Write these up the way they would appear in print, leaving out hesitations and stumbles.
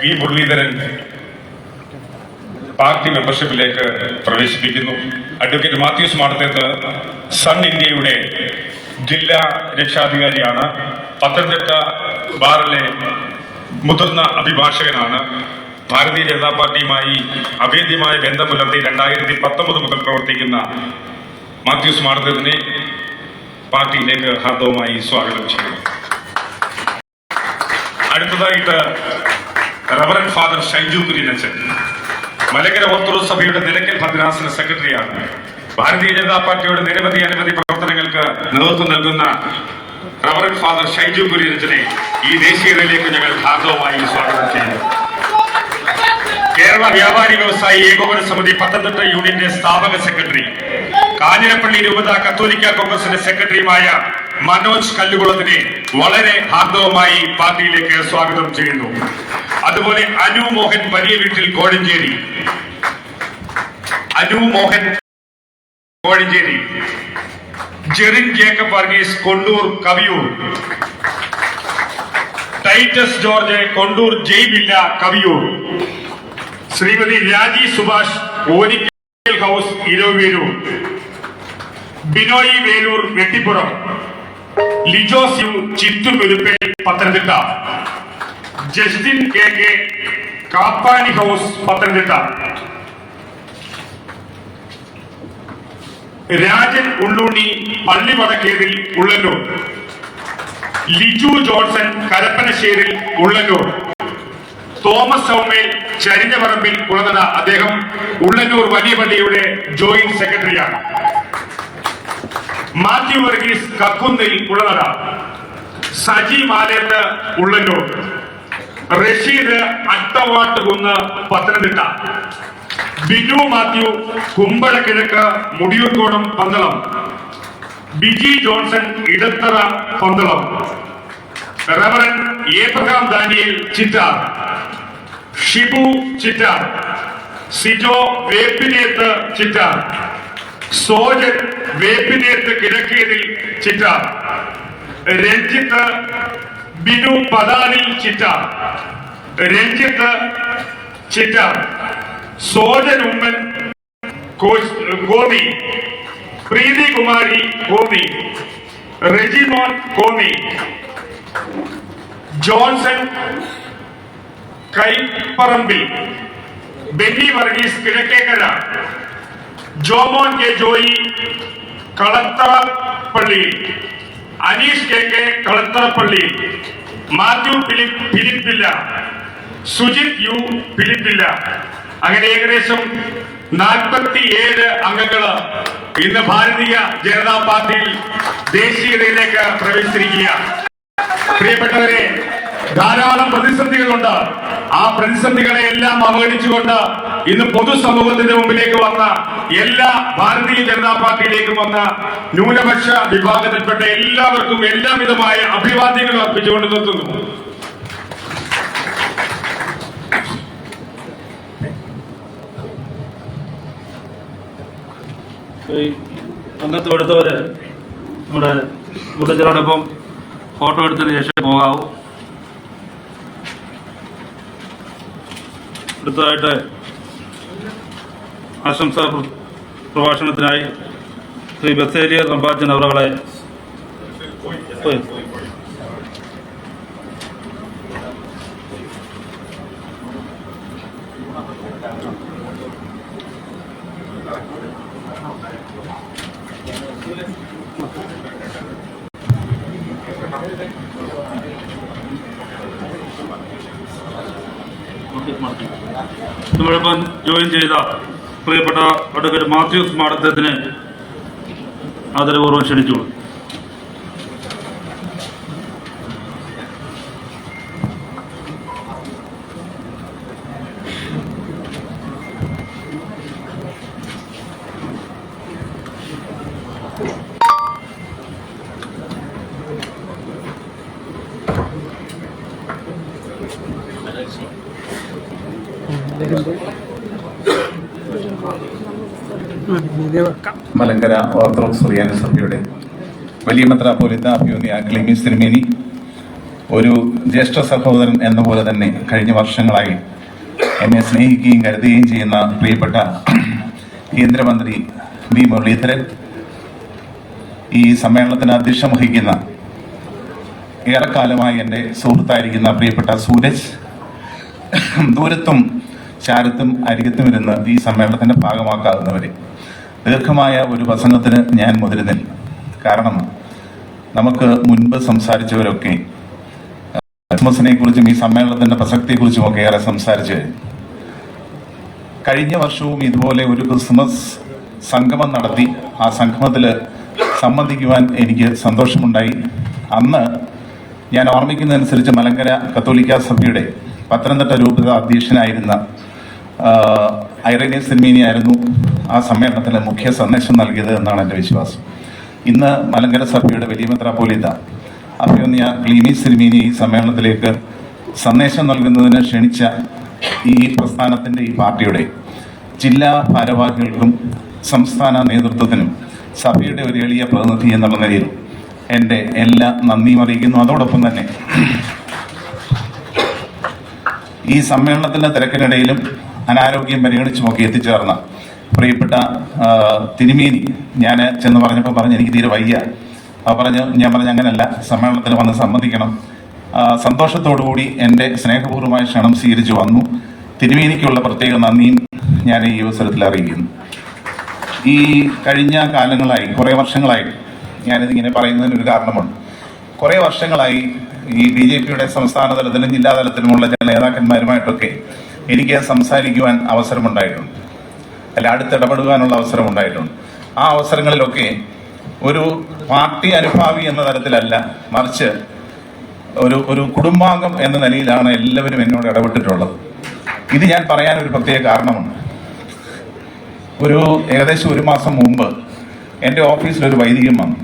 V Muraleedharan party മെമ്പർഷിപ്പിലേക്ക് പ്രവേശിപ്പിക്കുന്നു. Advocate Mathews Madathethu സൺ ഇന്ത്യയുടെ ജില്ലാ രക്ഷാധികാരിയാണ്. പത്തനംതിട്ട ബാറിലെ മുതിർന്ന അഭിഭാഷകനാണ്. ഭാരതീയ ജനതാ പാർട്ടിയുമായി അഭേദ്യമായ ബന്ധം പുലർത്തി 2019 മുതൽ പ്രവർത്തിക്കുന്ന മാത്യൂസ് മാടത്തേത്തിനെ പാർട്ടിയിലേക്ക് ഹാർദവമായി സ്വാഗതം ചെയ്യുന്നു. അടുത്തതായിട്ട് റവറന്റ് ഫാദർ ഷൈജു കുര്യനച്ചൻ മലങ്കര ഓർത്തഡോക്സ് സഭയുടെ നിലയ്ക്കൽ ഭദ്രാസന സെക്രട്ടറിയാണ്. ഭാരതീയ ജനതാ പാർട്ടിയുടെ നിരവധി പ്രവർത്തനങ്ങൾക്ക് നേതൃത്വം നൽകുന്ന റവറന്റ് ഫാദർ ഷൈജു കുര്യനച്ചനെ ഈ ദേശീയതയിലേക്ക് ഞങ്ങൾ ഹാർദവമായി സ്വാഗതം ചെയ്യുന്നു. കേരള വ്യാപാരി വ്യവസായി ഏകോപന സമിതി പത്തനംതിട്ട യൂണിയന്റെ സ്ഥാപക സെക്രട്ടറി, കാഞ്ഞിരപ്പള്ളി രൂപത കത്തോലിക്ക കോൺഗ്രസിന്റെ സെക്രട്ടറിയുമായ മനോജ് കല്ലുകുളത്തിനെ വളരെ ഹാർദവമായി പാർട്ടിയിലേക്ക് സ്വാഗതം ചെയ്യുന്നു. അതുപോലെ അനു മോഹൻ വലിയ വീട്ടിൽ Kozhencherry, Jerin Jacob Varghese Kondoor Kaviyoor, Titus George Kondoor Jaivilla Kaviyoor, Shrimati Raji Subhash Orikkal house Eraveloor, Binoy Veloor Vettippuram, Lijos U Chithuperuppel Pathanamthitta, Justin K Kappani house Pathanamthitta, Rajan Ulluni Pallivadakkethil Ullannoor, Liju Johnson Karappanasseril Ullannoor, Thomas Saumel Charinjaparambil Kulanada, അദ്ദേഹം ഉള്ളന്നൂർ വലിയ പള്ളിയുടെ ജോയിന്റ് സെക്രട്ടറിയാണ്. Mathew Varghese Kakkunnil Kulanada, Saji Maleth Ullannoor, Rasheed Attavattukunnu Pathanamthitta, Biju Mathew Kumbalakizhakku Mudiyoorkonam Pandalam, Biji Johnson Edathara Pandalam, reverend Abraham Daniel Chittar, Shibu Chittar, Sijo Veppinethu Chittar, Sojan Veppinethu Kizhakkethil Chittar, Ranjith Binu Pathanil Chittar, Ranjith Chittar, Sojan Oommen Konni, Preethi Kumari Konni, Rejimon Konni, Johnson Kaiparambil, Benny Varghese Kizhakkekara, Jomon K Joy Kalatharappally, Aneesh K Kalatharappally, Mathew Philippilla, Sujith U Philippilla. അങ്ങനെ ഏകദേശം 47 അംഗങ്ങള് ഇന്ന് ഭാരതീയ ജനതാ പാർട്ടിയിൽ ദേശീയതയിലേക്ക് പ്രവേശിച്ചിരിക്കുകയാണ്. പ്രിയപ്പെട്ടവരെ, ധാരാളം പ്രതിസന്ധികളുണ്ട്. ആ പ്രതിസന്ധികളെ എല്ലാം അവഗണിച്ചുകൊണ്ട് ഇന്ന് പൊതുസമൂഹത്തിന്റെ മുമ്പിലേക്ക് വന്ന എല്ലാ ഭാരതീയ ജനതാ പാർട്ടിയിലേക്കും വന്ന ന്യൂനപക്ഷ വിഭാഗത്തിൽപ്പെട്ട എല്ലാവർക്കും എല്ലാവിധമായ അഭിവാദ്യങ്ങൾ അർപ്പിച്ചുകൊണ്ട് നിർത്തുന്നു. അംഗത്വം എടുത്തവര് നമ്മുടെ മുതലോടൊപ്പം ഫോട്ടോ എടുത്തതിന് ശേഷം പോകാവൂ. അടുത്തതായിട്ട് ആശംസാ പ്രഭാഷണത്തിനായി ശ്രീ ബസേലിയ സമ്പാദിച്ച അവരുടെ നമ്മളിപ്പം ജോയിൻ ചെയ്ത പ്രിയപ്പെട്ട അഡ്വക്കേറ്റ് മാത്യൂസ് മാടത്തേത്തിനെ ആദരപൂർവ്വം ക്ഷണിച്ചു. മലങ്കര ഓർത്തഡോക്സ് സുറിയാനി സഭയുടെ വലിയ മെത്രാപ്പോലീത്ത അഭിമന്യ ക്ലീമീസ് തിരുമേനി, ഒരു ജ്യേഷ്ഠ സഹോദരൻ എന്ന പോലെ തന്നെ കഴിഞ്ഞ വർഷങ്ങളായി എന്നെ സ്നേഹിക്കുകയും കരുതുകയും ചെയ്യുന്ന പ്രിയപ്പെട്ട കേന്ദ്രമന്ത്രി വി മുരളീധരൻ, ഈ സമ്മേളനത്തിന് അധ്യക്ഷം വഹിക്കുന്ന ഏറെക്കാലമായി എൻ്റെ സുഹൃത്തായിരിക്കുന്ന പ്രിയപ്പെട്ട സൂരജ്, ദൂരത്തും ചാരത്തും അരികത്തുമിരുന്ന് ഈ സമ്മേളനത്തിൻ്റെ ഭാഗമാക്കാവുന്നവരെ, ദീർഘമായ ഒരു പ്രസംഗത്തിന് ഞാൻ മുതിരുന്നില്ല. കാരണം നമുക്ക് മുൻപ് സംസാരിച്ചവരൊക്കെ ക്രിസ്മസിനെ കുറിച്ചും ഈ സമ്മേളനത്തിന്റെ പ്രസക്തിയെക്കുറിച്ചും ഒക്കെ ഏറെ സംസാരിച്ചു. കഴിഞ്ഞ വർഷവും ഇതുപോലെ ഒരു ക്രിസ്മസ് സംഗമം നടത്തി. ആ സംഗമത്തിൽ സംബന്ധിക്കുവാൻ എനിക്ക് സന്തോഷമുണ്ടായി. അന്ന് ഞാൻ ഓർമ്മിക്കുന്നതനുസരിച്ച് മലങ്കര കത്തോലിക്ക സഭയുടെ പത്തനംതിട്ട രൂപത അധ്യക്ഷനായിരുന്ന ഐറേനിയസ് തിരുമേനിയായിരുന്നു ആ സമ്മേളനത്തിന് മുഖ്യ സന്ദേശം നൽകിയത് എന്നാണ് എൻ്റെ വിശ്വാസം. ഇന്ന് മലങ്കര സഭയുടെ വലിയ മെത്രാപ്പോലീത്ത അഭിമന്യ ക്ലീമീസ് തിരുമേനി ഈ സമ്മേളനത്തിലേക്ക് സന്ദേശം നൽകുന്നതിന് ക്ഷണിച്ച ഈ പ്രസ്ഥാനത്തിൻ്റെ, ഈ പാർട്ടിയുടെ ജില്ലാ ഭാരവാഹികൾക്കും സംസ്ഥാന നേതൃത്വത്തിനും സഭയുടെ ഒരു എളിയ പ്രതിനിധി എന്നുള്ള നിലയിൽ എൻ്റെ എല്ലാ നന്ദിയും അറിയിക്കുന്നു. അതോടൊപ്പം തന്നെ ഈ സമ്മേളനത്തിൻ്റെ തിരക്കിനിടയിലും അനാരോഗ്യം പരിഗണിച്ചുമൊക്കെ എത്തിച്ചേർന്ന പ്രിയപ്പെട്ട തിരുമേനി, ഞാൻ ചെന്ന് പറഞ്ഞപ്പോൾ പറഞ്ഞു എനിക്ക് തീരെ വയ്യ. ഞാൻ പറഞ്ഞു അങ്ങനല്ല, സമ്മേളനത്തിൽ വന്ന് സംബന്ധിക്കണം. സന്തോഷത്തോടുകൂടി എൻ്റെ സ്നേഹപൂർവ്വമായ ക്ഷണം സ്വീകരിച്ചു വന്നു. തിരുമേനിക്കുള്ള പ്രത്യേക നന്ദിയും ഞാൻ ഈ അവസരത്തിൽ അറിയിക്കുന്നു. ഈ കഴിഞ്ഞ കാലങ്ങളായി, കുറേ വർഷങ്ങളായി, ഞാനിതിങ്ങനെ പറയുന്നതിനൊരു കാരണമുണ്ട്. കുറേ വർഷങ്ങളായി ഈ BJP-യുടെ സംസ്ഥാന തലത്തിലും ജില്ലാ തലത്തിലുമുള്ള ചില നേതാക്കന്മാരുമായിട്ടൊക്കെ എനിക്ക് സംസാരിക്കുവാൻ അവസരമുണ്ടായിട്ടുണ്ട്, അല്ല അടുത്തിടപെടുവാനുള്ള അവസരമുണ്ടായിട്ടുണ്ട്. ആ അവസരങ്ങളിലൊക്കെ ഒരു പാർട്ടി അനുഭാവി എന്ന തരത്തിലല്ല, മറിച്ച് ഒരു കുടുംബാംഗം എന്ന നിലയിലാണ് എല്ലാവരും എന്നോട് ഇടപെട്ടിട്ടുള്ളത്. ഇത് ഞാൻ പറയാനൊരു പ്രത്യേക കാരണമുണ്ട്. ഏകദേശം ഒരു മാസം മുമ്പ് എൻ്റെ ഓഫീസിലൊരു വൈദികൻ വന്നു.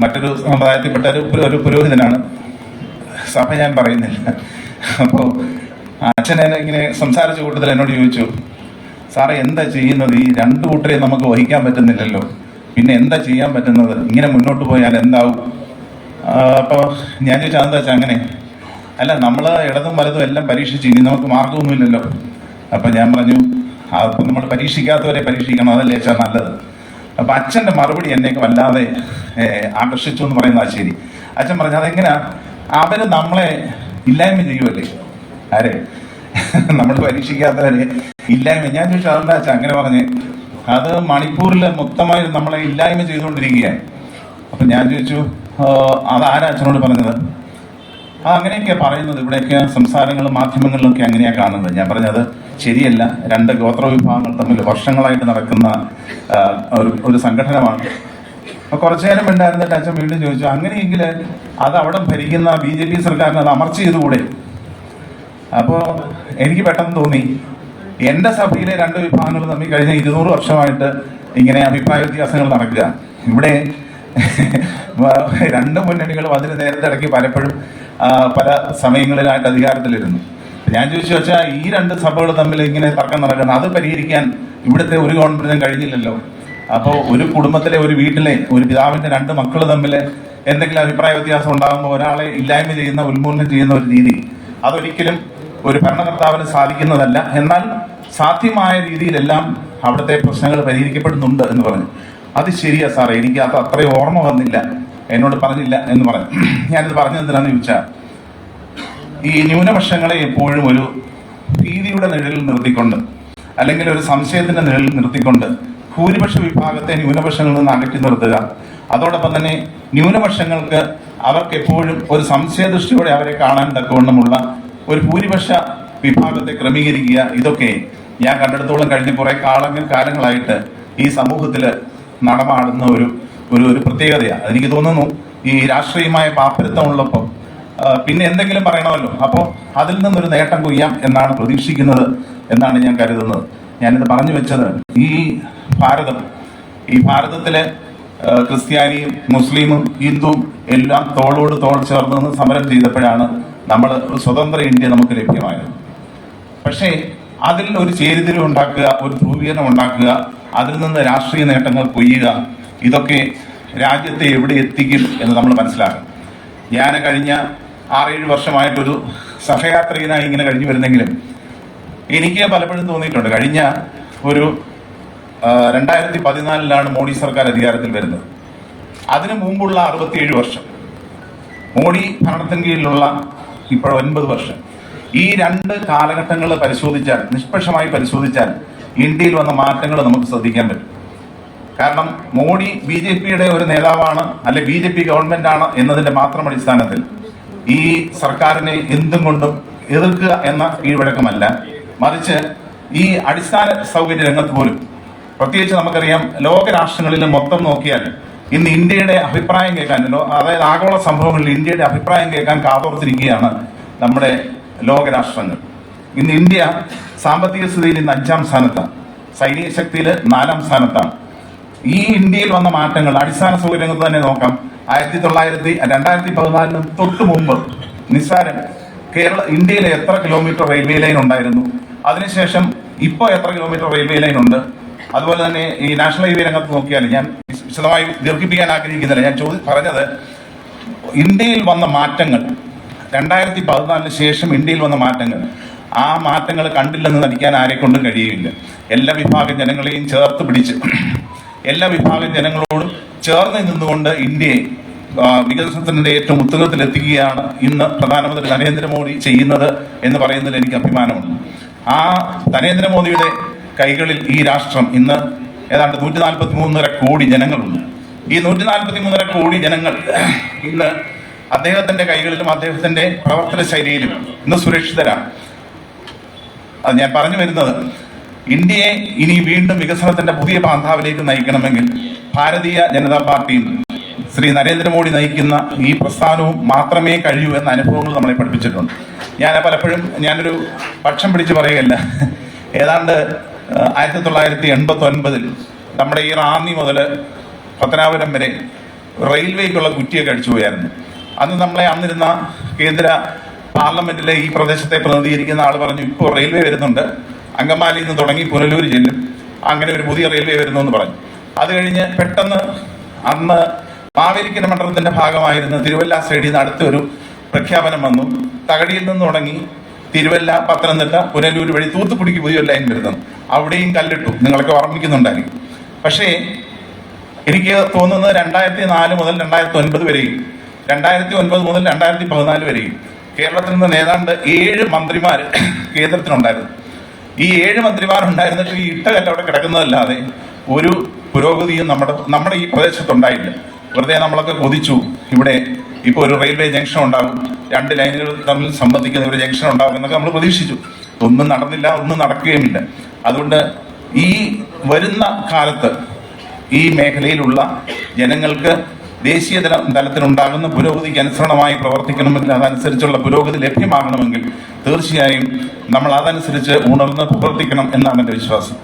മറ്റൊരു സമുദായത്തിൽപ്പെട്ട ഒരു പുരോഹിതനാണ്, സഭ ഞാൻ പറയുന്നില്ല. അപ്പോൾ അച്ഛൻ ഇങ്ങനെ സംസാരിച്ച കൂട്ടത്തിൽ എന്നോട് ചോദിച്ചു, സാറേ എന്താ ചെയ്യുന്നത്? ഈ രണ്ടു കൂട്ടരെ നമുക്ക് വഹിക്കാൻ പറ്റുന്നില്ലല്ലോ, പിന്നെ എന്താ ചെയ്യാൻ പറ്റുന്നത്? ഇങ്ങനെ മുന്നോട്ട് പോയാൽ എന്താവും? അപ്പോൾ ഞാൻ ചോദിച്ചാൽ എന്താ വെച്ചാൽ അങ്ങനെ അല്ല, നമ്മൾ ഇടതും വലതും എല്ലാം പരീക്ഷിച്ച് ഇനി നമുക്ക് മാർഗമൊന്നുമില്ലല്ലോ. അപ്പം ഞാൻ പറഞ്ഞു, അതിപ്പോൾ നമ്മൾ പരീക്ഷിക്കാത്തവരെ പരീക്ഷിക്കണം, അതല്ലേ വെച്ചാൽ നല്ലത്. അപ്പം അച്ഛൻ്റെ മറുപടി എന്നെയൊക്കെ വല്ലാതെ ആകർഷിച്ചു എന്ന് പറയുന്നത് ശരി. അച്ഛൻ പറഞ്ഞു അതെങ്ങനെയാ, അവര് നമ്മളെ ഇല്ലായ്മ ചെയ്യുമല്ലേ, ആരെ നമ്മൾ പരീക്ഷിക്കാത്തവരെ ഇല്ലായ്മ. ഞാൻ ചോദിച്ചു അതെന്താ അച്ഛൻ അങ്ങനെ പറഞ്ഞ്? അത് മണിപ്പൂരിൽ മൊത്തമായി നമ്മളെ ഇല്ലായ്മ ചെയ്തുകൊണ്ടിരിക്കുകയാണ്. അപ്പം ഞാൻ ചോദിച്ചു അതാരാ അച്ഛനോട് പറഞ്ഞത്? അങ്ങനെയൊക്കെയാ പറയുന്നത്, ഇവിടെയൊക്കെ സംസാരങ്ങളും മാധ്യമങ്ങളിലൊക്കെ അങ്ങനെയാണ് കാണുന്നത്. ഞാൻ പറഞ്ഞത് ശരിയല്ല, രണ്ട് ഗോത്ര വിഭാഗങ്ങൾ തമ്മിൽ വർഷങ്ങളായിട്ട് നടക്കുന്ന ഒരു സംഘടനമാണ്. അപ്പോൾ കുറച്ചു നേരം ഉണ്ടായിരുന്നിട്ട് അച്ഛൻ വീണ്ടും ചോദിച്ചു, അങ്ങനെയെങ്കിൽ അത് അവിടെ ഭരിക്കുന്ന BJP സർക്കാരിന് അത് അമർച്ച ചെയ്തുകൂടെ? അപ്പോൾ എനിക്ക് പെട്ടെന്ന് തോന്നി, എൻ്റെ സഭയിലെ രണ്ട് വിഭാഗങ്ങൾ തമ്മിൽ കഴിഞ്ഞ 200 വർഷമായിട്ട് ഇങ്ങനെ അഭിപ്രായ വ്യത്യാസങ്ങൾ നടക്കുക. ഇവിടെ രണ്ട് മുന്നണികളും അതിന് നേരത്തെ ഇടയ്ക്ക് പലപ്പോഴും പല സമയങ്ങളിലായിട്ട് അധികാരത്തിലിരുന്നു. ഞാൻ ചോദിച്ചു വെച്ചാൽ ഈ രണ്ട് സഭകൾ തമ്മിൽ ഇങ്ങനെ തർക്കം നടക്കുന്നത്, അത് പരിഹരിക്കാൻ ഇവിടുത്തെ ഒരു ഗവൺമെന്റിനും കഴിഞ്ഞില്ലല്ലോ. അപ്പോൾ ഒരു കുടുംബത്തിലെ, ഒരു വീട്ടിലെ ഒരു പിതാവിൻ്റെ രണ്ട് മക്കൾ തമ്മിൽ എന്തെങ്കിലും അഭിപ്രായ വ്യത്യാസം ഉണ്ടാകുമ്പോൾ ഒരാളെ ഇല്ലായ്മ ചെയ്യുന്ന, ഉന്മൂലനം ചെയ്യുന്ന ഒരു രീതി അതൊരിക്കലും ഒരു ഭരണകർത്താവിന് സാധിക്കുന്നതല്ല. എന്നാൽ സാധ്യമായ രീതിയിലെല്ലാം അവിടുത്തെ പ്രശ്നങ്ങൾ പരിഹരിക്കപ്പെടുന്നുണ്ട് എന്ന് പറഞ്ഞു. അത് ശരിയാ സാറേ, എനിക്ക് അത് അത്രയും ഓർമ്മ വന്നില്ല, എന്നോട് പറഞ്ഞില്ല എന്ന് പറഞ്ഞു. ഞാനിത് പറഞ്ഞെന്തിനാന്ന് ചോദിച്ചാൽ, ഈ ന്യൂനപക്ഷങ്ങളെ എപ്പോഴും ഒരു ഭീതിയുടെ നിഴലിൽ നിർത്തിക്കൊണ്ട്, അല്ലെങ്കിൽ ഒരു സംശയത്തിന്റെ നിഴലിൽ നിർത്തിക്കൊണ്ട് ഭൂരിപക്ഷ വിഭാഗത്തെ ന്യൂനപക്ഷങ്ങളിൽ നിന്ന് അകറ്റി നിർത്തുക, അതോടൊപ്പം തന്നെ ന്യൂനപക്ഷങ്ങൾക്ക് അവർക്ക് എപ്പോഴും ഒരു സംശയദൃഷ്ടിയോടെ അവരെ കാണാൻ തക്കവണ്ണമുള്ള ഒരു ഭൂരിപക്ഷ വിഭാഗത്തെ ക്രമീകരിക്കുക, ഇതൊക്കെ ഞാൻ കണ്ടെടുത്തോളം കഴിഞ്ഞ കുറെ കാലങ്ങളായിട്ട് ഈ സമൂഹത്തിൽ നടമാടുന്ന ഒരു പ്രത്യേകതയാണ്. എനിക്ക് തോന്നുന്നു ഈ രാഷ്ട്രീയമായ പാപ്പരത്വമുള്ളപ്പോൾ പിന്നെ എന്തെങ്കിലും പറയണമല്ലോ, അപ്പോൾ അതിൽ നിന്നൊരു നേട്ടം കൊയ്യാം എന്നാണ് പ്രതീക്ഷിക്കുന്നത് എന്നാണ് ഞാൻ കരുതുന്നത്. ഞാനിത് പറഞ്ഞു വെച്ചത്, ഈ ഭാരതത്തിലെ ക്രിസ്ത്യാനിയും മുസ്ലിമും ഹിന്ദുവും എല്ലാം തോളോട് തോൾ ചേർന്ന് നിന്ന് സമരം ചെയ്തപ്പോഴാണ് നമ്മൾ സ്വതന്ത്ര ഇന്ത്യ നമുക്ക് ലഭ്യമായത്. പക്ഷേ അതിൽ ഒരു ചേരിതിരിവ് ഉണ്ടാക്കുക, ഒരു ധ്രുവീകരണം ഉണ്ടാക്കുക, അതിൽ നിന്ന് രാഷ്ട്രീയ നേട്ടങ്ങൾ കൊയ്യുക, ഇതൊക്കെ രാജ്യത്തെ എവിടെ എത്തിക്കും എന്ന് നമ്മൾ മനസ്സിലാക്കും. ഞാൻ കഴിഞ്ഞ 6-7 വർഷമായിട്ടൊരു സഹയാത്രികനായി ഇങ്ങനെ കഴിഞ്ഞു വരുന്നെങ്കിലും എനിക്ക് പലപ്പോഴും തോന്നിയിട്ടുണ്ട്. കഴിഞ്ഞ ഒരു 2014 മോഡി സർക്കാർ അധികാരത്തിൽ വരുന്നത്. അതിനു മുമ്പുള്ള 67 വർഷം, മോഡി ഭരണത്തിന് കീഴിലുള്ള ഇപ്പോൾ 9 വർഷം, ഈ 2 കാലഘട്ടങ്ങൾ പരിശോധിച്ചാൽ, നിഷ്പക്ഷമായി പരിശോധിച്ചാൽ ഇന്ത്യയിൽ വന്ന മാറ്റങ്ങൾ നമുക്ക് ശ്രദ്ധിക്കാൻ പറ്റും. കാരണം മോഡി BJPയുടെ ഒരു നേതാവാണ്, അല്ലെ BJP ഗവൺമെന്റാണ് എന്നതിന്റെ മാത്രം അടിസ്ഥാനത്തിൽ ഈ സർക്കാരിനെ എന്തും കൊണ്ടും എതിർക്കുക എന്ന കീഴ്വഴക്കമല്ല, മറിച്ച് ഈ അടിസ്ഥാന സൗകര്യ രംഗത്ത് പോലും, പ്രത്യേകിച്ച് നമുക്കറിയാം ലോകരാഷ്ട്രങ്ങളിൽ മൊത്തം നോക്കിയാൽ ഇന്ന് ഇന്ത്യയുടെ അഭിപ്രായം കേൾക്കാൻ, അതായത് ആഗോള സംഭവങ്ങളിൽ ഇന്ത്യയുടെ അഭിപ്രായം കേൾക്കാൻ കാതോർത്തിരിക്കുകയാണ് നമ്മുടെ ലോകരാഷ്ട്രങ്ങൾ. ഇന്ന് ഇന്ത്യ സാമ്പത്തിക സ്ഥിതിയിൽ ഇന്ന് 5ാം സ്ഥാനത്താണ്, സൈനിക ശക്തിയിൽ 4ാം സ്ഥാനത്താണ്. ഈ ഇന്ത്യയിൽ വന്ന മാറ്റങ്ങൾ അടിസ്ഥാന സൗകര്യങ്ങൾ തന്നെ നോക്കാം. 2014 തൊട്ട് മുമ്പ് നിസ്സാരം ഇന്ത്യയിലെ എത്ര കിലോമീറ്റർ റെയിൽവേ ലൈൻ ഉണ്ടായിരുന്നു, അതിനുശേഷം ഇപ്പോൾ എത്ര കിലോമീറ്റർ റെയിൽവേ ലൈൻ ഉണ്ട്. അതുപോലെ തന്നെ ഈ നാഷണൽ ഹൈവേ രംഗത്ത് നോക്കിയാൽ, ഞാൻ വിശദമായി ദീർഘിപ്പിക്കാൻ ആഗ്രഹിക്കുന്നില്ല, ഞാൻ പറഞ്ഞത് ഇന്ത്യയിൽ വന്ന മാറ്റങ്ങൾ, 2014 ശേഷം ഇന്ത്യയിൽ വന്ന മാറ്റങ്ങൾ, ആ മാറ്റങ്ങൾ കണ്ടില്ലെന്ന് നടിക്കാൻ ആരെക്കൊണ്ടും കഴിയുകയില്ല. എല്ലാ വിഭാഗം ജനങ്ങളെയും ചേർത്ത് പിടിച്ച്, എല്ലാ വിഭാഗം ജനങ്ങളോടും ചേർന്ന് നിന്നുകൊണ്ട് ഇന്ത്യയെ വികസനത്തിന്റെ ഏറ്റവും ഉത്തരത്തിലെത്തിക്കുകയാണ് ഇന്ന് പ്രധാനമന്ത്രി നരേന്ദ്രമോദി ചെയ്യുന്നത് എന്ന് പറയുന്നതിൽ എനിക്ക് അഭിമാനമുണ്ട്. ആ നരേന്ദ്രമോദിയുടെ കൈകളിൽ ഈ രാഷ്ട്രം ഇന്ന് ഏതാണ്ട് 143.5 കോടി ജനങ്ങളുണ്ട്. ഈ 143.5 കോടി ജനങ്ങൾ ഇന്ന് അദ്ദേഹത്തിന്റെ കൈകളിലും അദ്ദേഹത്തിന്റെ പ്രവർത്തന ശൈലിയിലും ഇന്ന് സുരക്ഷിതരാണ്. അത് ഞാൻ പറഞ്ഞു വരുന്നത്, ഇന്ത്യയെ ഇനി വീണ്ടും വികസനത്തിന്റെ പുതിയ പാന്താവിലേക്ക് നയിക്കണമെങ്കിൽ ഭാരതീയ ജനതാ പാർട്ടിയും ശ്രീ നരേന്ദ്രമോദി നയിക്കുന്ന ഈ പ്രസ്ഥാനവും മാത്രമേ കഴിയൂ എന്ന അനുഭവങ്ങൾ നമ്മളെ പഠിപ്പിച്ചിട്ടുണ്ട്. ഞാൻ പലപ്പോഴും ഞാനൊരു പക്ഷം പിടിച്ച് പറയുകയല്ല, ഏതാണ്ട് 1989 നമ്മുടെ ഈ റാന്നി മുതൽ പത്തനാപുരം വരെ റെയിൽവേക്കുള്ള കുറ്റിയൊക്കെ അടിച്ചു പോയായിരുന്നു. അന്ന് നമ്മളെ അന്നിരുന്ന കേന്ദ്ര പാർലമെന്റിലെ ഈ പ്രദേശത്തെ പ്രതിനിധീകരിക്കുന്ന ആൾ പറഞ്ഞു, ഇപ്പോൾ റെയിൽവേ വരുന്നുണ്ട്, അങ്കമാലിയിൽ നിന്ന് തുടങ്ങി പുനലൂർ ചെല്ലും, അങ്ങനെ ഒരു പുതിയ റെയിൽവേ വരുന്നു എന്ന് പറഞ്ഞു. അത് കഴിഞ്ഞ് പെട്ടെന്ന് അന്ന് മാവേലിക്കര മണ്ഡലത്തിന്റെ ഭാഗമായിരുന്ന തിരുവല്ല സൈഡിൽ നിന്ന് അടുത്തൊരു പ്രഖ്യാപനം വന്നു, തകഴിയിൽ നിന്ന് തുടങ്ങി തിരുവല്ല, പത്തനംതിട്ട, പുനലൂർ വഴി തൂത്തുക്കുടിക്ക് പുതിയ ലൈൻ വരുന്നു. അവിടെയും കല്ലിട്ടു, നിങ്ങളൊക്കെ ഓർമ്മിക്കുന്നുണ്ടായിരിക്കും. പക്ഷേ എനിക്ക് തോന്നുന്നത് 2004 മുതൽ 2009 വരെയും 2009 മുതൽ 2014 വരെയും കേരളത്തിൽ നിന്ന് ഏതാണ്ട് 7 മന്ത്രിമാർ കേന്ദ്രത്തിനുണ്ടായിരുന്നു. ഈ 7 മന്ത്രിമാരുണ്ടായിരുന്നിട്ട് ഈ ഇട്ടകല്ല അവിടെ കിടക്കുന്നതല്ലാതെ ഒരു പുരോഗതിയും നമ്മുടെ ഈ പ്രദേശത്തുണ്ടായില്ല. വെറുതെ നമ്മളൊക്കെ കൊതിച്ചു, ഇവിടെ ഇപ്പോൾ ഒരു റെയിൽവേ ജംഗ്ഷൻ ഉണ്ടാകും, 2 ലൈനുകൾ തമ്മിൽ സംബന്ധിക്കുന്ന ഒരു ജംഗ്ഷൻ ഉണ്ടാകും എന്നൊക്കെ നമ്മൾ പ്രതീക്ഷിച്ചു. ഒന്നും നടന്നില്ല, ഒന്നും നടക്കുകയുമില്ല. അതുകൊണ്ട് ഈ വരുന്ന കാലത്ത് ഈ മേഖലയിലുള്ള ജനങ്ങൾക്ക് ദേശീയ തലത്തിലുണ്ടാകുന്ന പുരോഗതിക്ക് അനുസരണമായി പ്രവർത്തിക്കണമെങ്കിൽ, അതനുസരിച്ചുള്ള പുരോഗതി ലഭ്യമാകണമെങ്കിൽ തീർച്ചയായും നമ്മൾ അതനുസരിച്ച് ഉണർന്ന് പ്രവർത്തിക്കണം എന്നാണ് എൻ്റെ വിശ്വാസം.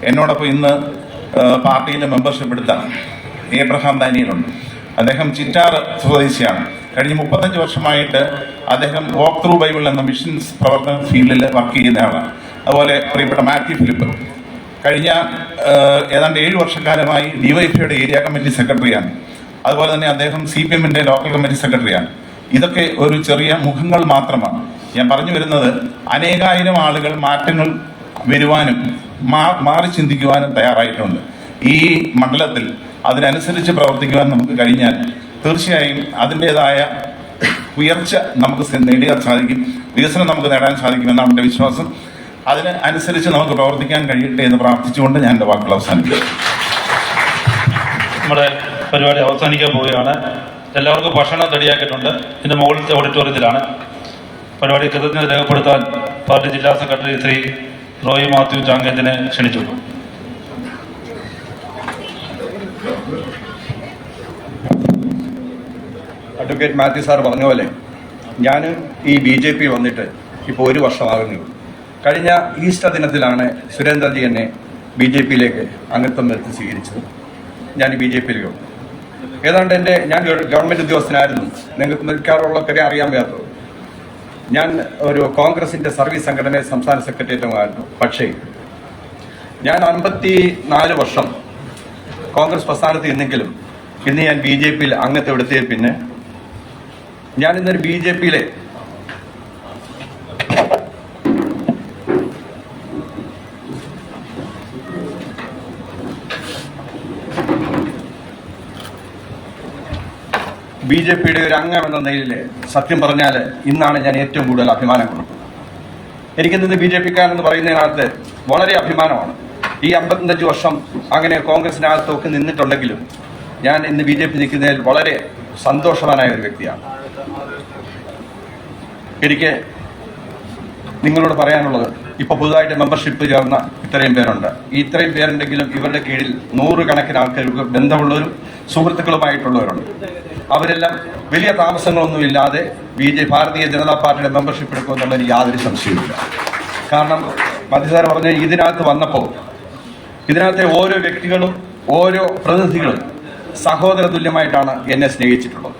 എന്നോടൊപ്പം ഇന്ന് പാർട്ടിയിലെ മെമ്പർഷിപ്പ് എടുത്ത ഏബ്രഹാം ദാനിയലുണ്ട്. അദ്ദേഹം ചിറ്റാർ സ്വദേശിയാണ്. കഴിഞ്ഞ 35 വർഷമായിട്ട് അദ്ദേഹം വാക്ക് ത്രൂ ബൈബിൾ എന്ന മിഷൻസ് പ്രവർത്തന ഫീൽഡിൽ വർക്ക് ചെയ്യുന്ന ആളാണ്. അതുപോലെ പ്രിയപ്പെട്ട മാത്യു ഫിലിപ്പ് കഴിഞ്ഞ ഏതാണ്ട് 7 വർഷക്കാലമായി ഡിവൈഎഫ്ഐയുടെ ഏരിയ കമ്മിറ്റി സെക്രട്ടറിയാണ്. അതുപോലെ തന്നെ അദ്ദേഹം CPMന്റെ ലോക്കൽ കമ്മിറ്റി സെക്രട്ടറിയാണ്. ഇതൊക്കെ ഒരു ചെറിയ മുഖങ്ങൾ മാത്രമാണ്. ഞാൻ പറഞ്ഞു വരുന്നത്, അനേകായിരം ആളുകൾ മാറ്റങ്ങൾ വരുവാനും മാറി ചിന്തിക്കുവാനും തയ്യാറായിട്ടുണ്ട്. ഈ മണ്ഡലത്തിൽ അതിനനുസരിച്ച് പ്രവർത്തിക്കുവാൻ നമുക്ക് കഴിഞ്ഞാൽ തീർച്ചയായും അതിൻ്റെതായ ഉയർച്ച നമുക്ക് നേടാൻ സാധിക്കും, വികസനം നമുക്ക് നേടാൻ സാധിക്കുമെന്നാണ് എൻ്റെ വിശ്വാസം. അതിന് അനുസരിച്ച് നമുക്ക് പ്രവർത്തിക്കാൻ കഴിയട്ടെ എന്ന് പ്രാർത്ഥിച്ചുകൊണ്ട് ഞാൻ എൻ്റെ വാക്കുകൾ അവസാനിപ്പിക്കും. നമ്മുടെ പരിപാടി അവസാനിക്കാൻ പോവുകയാണ്. എല്ലാവർക്കും ഭക്ഷണം റെഡിയാക്കിയിട്ടുണ്ട്. ഇതിൻ്റെ മുകളിലത്തെ ഓഡിറ്റോറിയത്തിലാണ്. പരിപാടി കൃതജ്ഞത രേഖപ്പെടുത്താൻ പാർട്ടി ജില്ലാ സെക്രട്ടറി ശ്രീ റോയി മാത്യു ചാങ്കേജിനെ ക്ഷണിച്ചു. അഡ്വക്കേറ്റ് മാത്യു സാർ പറഞ്ഞ പോലെ ഞാൻ ഈ BJP വന്നിട്ട് ഇപ്പോൾ 1 വർഷമാകുന്നു. കഴിഞ്ഞ ഈസ്റ്റർ ദിനത്തിലാണ് സുരേന്ദ്രജി എന്നെ BJPയിലേക്ക് അംഗത്വം വരുത്തി സ്വീകരിച്ചത്. ഞാൻ ഈ BJPയിലേക്ക് വന്നു. ഏതാണ്ട് ഞാൻ ഗവൺമെൻറ് ഉദ്യോഗസ്ഥനായിരുന്നു. നിങ്ങൾക്ക് മിക്കവാറുള്ളവരെ അറിയാൻ വയ്യാത്തത്, ഞാൻ ഒരു കോൺഗ്രസിൻ്റെ സർവീസ് സംഘടന സംസ്ഥാന സെക്രട്ടേറിയറ്റുമായിരുന്നു. പക്ഷേ ഞാൻ 54 വർഷം കോൺഗ്രസ് പ്രസ്ഥാനത്ത് ഇന്നെങ്കിലും ഇന്ന് ഞാൻ BJPയിൽ അംഗത്വം എടുത്തതിൽ പിന്നെ ഞാനിന്നൊരു BJP-യിലെ ഒരു അംഗം എന്ന നിലയിൽ സത്യം പറഞ്ഞാൽ ഇന്നാണ് ഞാൻ ഏറ്റവും കൂടുതൽ അഭിമാനം കൊള്ളുന്നത്. എനിക്കിന്ന് BJP-ക്കാരെന്ന് പറയുന്നതിനകത്ത് വളരെ അഭിമാനമാണ്. ഈ 55 വർഷം അങ്ങനെ കോൺഗ്രസിനകത്തൊക്കെ നിന്നിട്ടുണ്ടെങ്കിലും ഞാൻ ഇന്ന് BJP നിൽക്കുന്നതിൽ വളരെ സന്തോഷവാനായ ഒരു വ്യക്തിയാണ്. എനിക്ക് നിങ്ങളോട് പറയാനുള്ളത്, ഇപ്പോൾ പുതുതായിട്ട് മെമ്പർഷിപ്പ് ചേർന്ന ഇത്രയും പേരുണ്ട്. ഈ ഇത്രയും പേരുണ്ടെങ്കിലും ഇവരുടെ കീഴിൽ 100 കണക്കിന് ആൾക്കാർക്ക് ബന്ധമുള്ളവരും സുഹൃത്തുക്കളുമായിട്ടുള്ളവരുണ്ട്. അവരെല്ലാം വലിയ താമസങ്ങളൊന്നുമില്ലാതെ ഭാരതീയ ജനതാ പാർട്ടിയുടെ മെമ്പർഷിപ്പ് എടുക്കുമെന്നുള്ളതിന് യാതൊരു സംശയവുമില്ല. കാരണം മതി സാർ പറഞ്ഞ ഇതിനകത്ത് വന്നപ്പോൾ ഇതിനകത്തെ ഓരോ വ്യക്തികളും ഓരോ പ്രതിനിധികളും സഹോദര തുല്യമായിട്ടാണ് എന്നെ സ്നേഹിച്ചിട്ടുള്ളത്.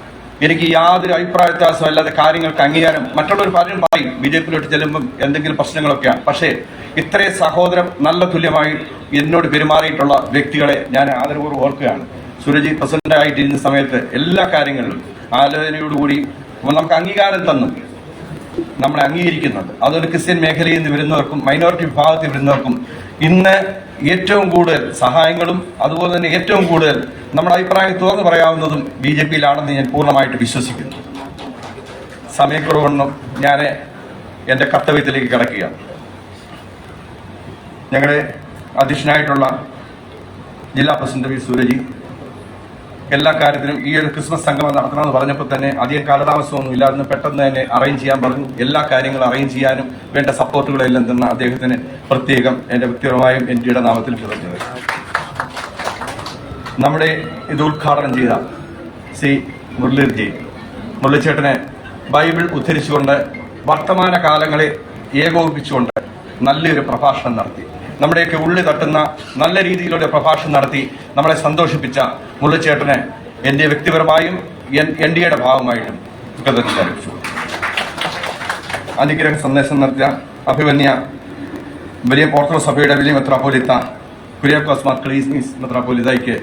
എനിക്ക് യാതൊരു അഭിപ്രായ വ്യത്യാസവും അല്ലാതെ കാര്യങ്ങൾക്ക് അംഗീകാരം മറ്റുള്ളവർ പലരും പറയും BJP-യിലോട്ട് ചെല്ലുമ്പം എന്തെങ്കിലും പ്രശ്നങ്ങളൊക്കെയാണ്. പക്ഷേ ഇത്രയും സഹോദരം നല്ല തുല്യമായി എന്നോട് പെരുമാറിയിട്ടുള്ള വ്യക്തികളെ ഞാൻ ആദരപൂർവ്വം ഓർക്കുകയാണ്. സുരജി പ്രസിഡന്റായിട്ടിരുന്ന സമയത്ത് എല്ലാ കാര്യങ്ങളിലും ആലോചനയോടുകൂടി നമുക്ക് അംഗീകാരം തന്നു നമ്മളെ അംഗീകരിക്കുന്നുണ്ട്. അതൊരു ക്രിസ്ത്യൻ മേഖലയിൽ നിന്ന് വരുന്നവർക്കും മൈനോറിറ്റി വിഭാഗത്തിൽ വരുന്നവർക്കും ഇന്ന് ഏറ്റവും കൂടുതൽ സഹായങ്ങളും അതുപോലെ തന്നെ ഏറ്റവും കൂടുതൽ നമ്മുടെ അഭിപ്രായം തുറന്നു പറയാവുന്നതും BJP-യിലാണെന്ന് ഞാൻ പൂർണ്ണമായിട്ട് വിശ്വസിക്കുന്നു. സമയക്കുറവൊന്നും ഞാൻ എൻ്റെ കർത്തവ്യത്തിലേക്ക് കിടക്കുകയാണ്. ഞങ്ങളുടെ അധ്യക്ഷനായിട്ടുള്ള ജില്ലാ പ്രസിഡന്റ് സൂരജി എല്ലാ കാര്യത്തിലും ഈ ഒരു ക്രിസ്മസ് സംഗമം നടത്തണമെന്ന് പറഞ്ഞപ്പോൾ തന്നെ അധികം കാലതാമസമൊന്നും ഇല്ലായിരുന്നു. പെട്ടെന്ന് തന്നെ അറേഞ്ച് ചെയ്യാൻ പറഞ്ഞു. എല്ലാ കാര്യങ്ങളും അറേഞ്ച് ചെയ്യാനും വേണ്ട സപ്പോർട്ടുകളെല്ലാം തന്ന അദ്ദേഹത്തിന് പ്രത്യേകം എൻ്റെ വ്യക്തിപരമായും NTയുടെ നാമത്തിൽ കൃതജ്ഞത. നമ്മുടെ ഇത് ഉദ്ഘാടനം ചെയ്ത ശ്രീ മുരളീച്ചേട്ടനെ ബൈബിൾ ഉദ്ധരിച്ചുകൊണ്ട് വർത്തമാന കാലങ്ങളെ ഏകോപിപ്പിച്ചുകൊണ്ട് നല്ലൊരു പ്രഭാഷണം നടത്തി. നമ്മുടെയൊക്കെ ഉള്ളി തട്ടുന്ന നല്ല രീതിയിലുള്ള പ്രഭാഷണം നടത്തി നമ്മളെ സന്തോഷിപ്പിച്ച മുരളിച്ചേട്ടനെ എൻ്റെ വ്യക്തിപരമായും NTയുടെ ഭാഗമായിട്ടും കൃതജ്ഞത അറിയിച്ചു. അനുഗ്രഹ സന്ദേശം നടത്തിയ അഭിമന്യ വലിയ ഓർത്തഡോക്സ് സഭയുടെ വലിയ മെത്രാപ്പോലിത്ത കുര്യാക്കോസ് മാർ ക്ലീസ്മീസ് മെത്രാപ്പോലിത്തയ്ക്ക്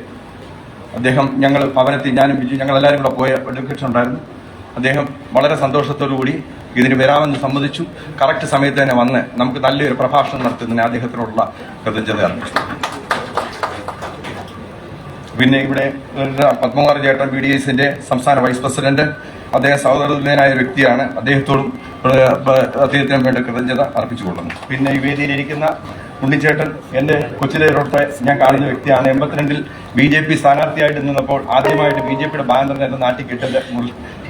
അദ്ദേഹം ഞങ്ങൾ ഭവനത്തിൽ ഞാനും ബിജു ഞങ്ങളെല്ലാവരും കൂടെ പോയ എഡ്യൂക്കേഷൻ ഉണ്ടായിരുന്നു. അദ്ദേഹം വളരെ സന്തോഷത്തോടു കൂടി ഇതിന് വരാമെന്ന് സമ്മതിച്ചു. കറക്റ്റ് സമയത്ത് തന്നെ വന്ന് നമുക്ക് നല്ലൊരു പ്രഭാഷണം നടത്തുന്നതിന് അദ്ദേഹത്തിനോടുള്ള കൃതജ്ഞത അറിയിച്ചു. പിന്നെ ഇവിടെ പത്മകുമാർ ചേട്ടൻ BDS-ന്റെ സംസ്ഥാന വൈസ് പ്രസിഡന്റ്, അദ്ദേഹം സഹോദരതുല്യനായ വ്യക്തിയാണ്. അദ്ദേഹത്തിനും വേണ്ട കൃതജ്ഞത അർപ്പിച്ചുകൊള്ളുന്നു. പിന്നെ ഈ വേദിയിലിരിക്കുന്ന ഉണ്ണിച്ചേട്ടൻ എൻ്റെ കൊച്ചിലേറോട്ടെ ഞാൻ കാണുന്ന വ്യക്തിയാണ്. 82-ൽ BJP സ്ഥാനാർത്ഥിയായിട്ട് നിന്നപ്പോൾ ആദ്യമായിട്ട് BJP-യുടെ ബാനർ എൻ്റെ നാട്ടിൽ കിട്ടുന്ന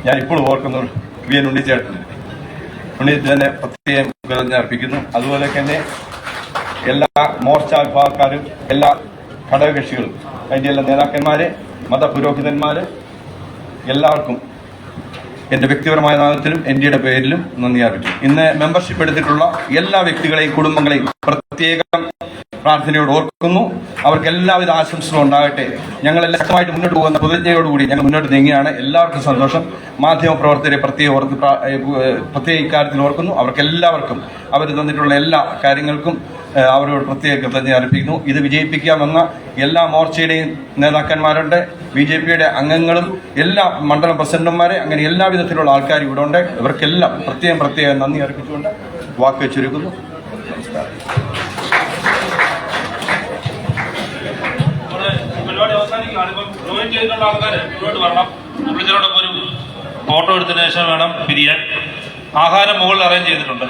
ഞാൻ ഇപ്പോഴും ഓർക്കുന്നു VN ഉണ്ണിച്ചേട്ടനെ പ്രത്യേകം കൃതജ്ഞത അർപ്പിക്കുന്നു. അതുപോലെ തന്നെ എല്ലാ മോർച്ച വിഭാഗക്കാരും എല്ലാ ഘടകകക്ഷികളും അതിൻ്റെ എല്ലാ നേതാക്കന്മാരെ മതപുരോഹിതന്മാര് എല്ലാവർക്കും എൻ്റെ വ്യക്തിപരമായ നാമത്തിലും NTയുടെ പേരിലും നന്ദി അറിയിച്ചു. ഇന്ന് മെമ്പർഷിപ്പ് എടുത്തിട്ടുള്ള എല്ലാ വ്യക്തികളെയും കുടുംബങ്ങളെയും പ്രത്യേകം പ്രാർത്ഥനയോട് ഓർക്കുന്നു. അവർക്ക് എല്ലാവിധ ആശംസകളും ഉണ്ടാകട്ടെ. ഞങ്ങളെല്ലാം ശക്തമായിട്ട് മുന്നോട്ട് പോകുന്ന പ്രതിജ്ഞയോടുകൂടി ഞങ്ങൾ മുന്നോട്ട് നീങ്ങിയാണ്. എല്ലാവർക്കും സന്തോഷം. മാധ്യമ പ്രവർത്തകരെ പ്രത്യേക ഇക്കാര്യത്തിൽ ഓർക്കുന്നു. അവർക്കെല്ലാവർക്കും അവർ തന്നിട്ടുള്ള എല്ലാ കാര്യങ്ങൾക്കും അവരോട് പ്രത്യേക കൃതജ്ഞത അർപ്പിക്കുന്നു. ഇത് വിജയിപ്പിക്കാമെന്ന എല്ലാ മോർച്ചയുടെയും നേതാക്കന്മാരുണ്ട്, BJP-യുടെ അംഗങ്ങളും എല്ലാ മണ്ഡലം പ്രസിഡന്റുമാരെ അങ്ങനെ എല്ലാ വിധത്തിലുള്ള ആൾക്കാരും ഇവിടെ ഉണ്ട്. ഇവർക്കെല്ലാം പ്രത്യേകം നന്ദി അർപ്പിച്ചുകൊണ്ട് വാക്ക് ചുരുക്കുന്നു. നമസ്കാരം. പരിപാടി അവസാനിക്കുകയാണ്. ഇപ്പം ജോയിൻ ചെയ്തിട്ടുള്ള ആൾക്കാർ ഇങ്ങോട്ട് വരണം. വിളിച്ചതോടൊപ്പം ഒരു ഫോട്ടോ എടുത്തതിന് ശേഷം വേണം പിരിയാൻ. ആഹാരം മുകളിൽ അറേഞ്ച് ചെയ്തിട്ടുണ്ട്.